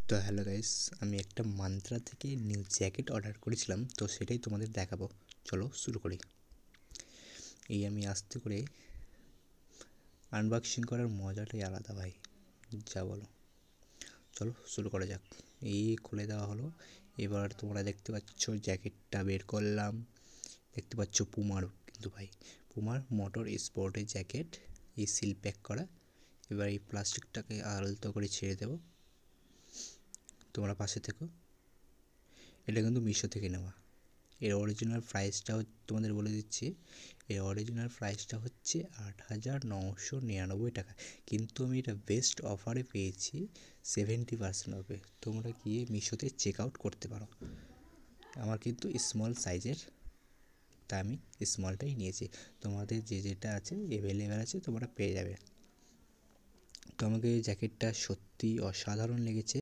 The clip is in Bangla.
তো হ্যালো গাইস, আমি একটা মান্ত্রা থেকে নিউ জ্যাকেট অর্ডার করেছিলাম, তো সেটাই তোমাদের দেখাবো। চলো শুরু করি। এই আমি আস্তে করে আনবক্সিং করার মজাটাই আলাদা ভাই, যা বলো। চলো শুরু করা যাক। এই খুলে দেওয়া হলো। এবার তোমরা দেখতে পাচ্ছ জ্যাকেটটা বের করলাম। দেখতে পাচ্ছ পুমার, কিন্তু ভাই পুমার মোটর স্পোর্টের জ্যাকেট, এই সিল প্যাক করা। এবার এই প্লাস্টিকটাকে আলতো করে ছেড়ে দেবো, তোমরা পাশে থেকো। এটা কিন্তু মিশো থেকে নেওয়া। এর অরিজিনাল প্রাইসটা তোমাদের বলে দিচ্ছি। এর অরিজিনাল প্রাইসটা হচ্ছে 8,999 টাকা, কিন্তু আমি এটা বেস্ট অফারে পেয়েছি 70% অফে। তোমরা গিয়ে মিশোতে চেক আউট করতে পারো। আমার কিন্তু স্মল সাইজের, তাই আমি স্মলটাই নিয়েছি। তোমাদের যে যেটা আছে অ্যাভেলেবেল আছে তোমরা পেয়ে যাবে। তো আমাকে এই জ্যাকেটটা সত্যি অসাধারণ লেগেছে।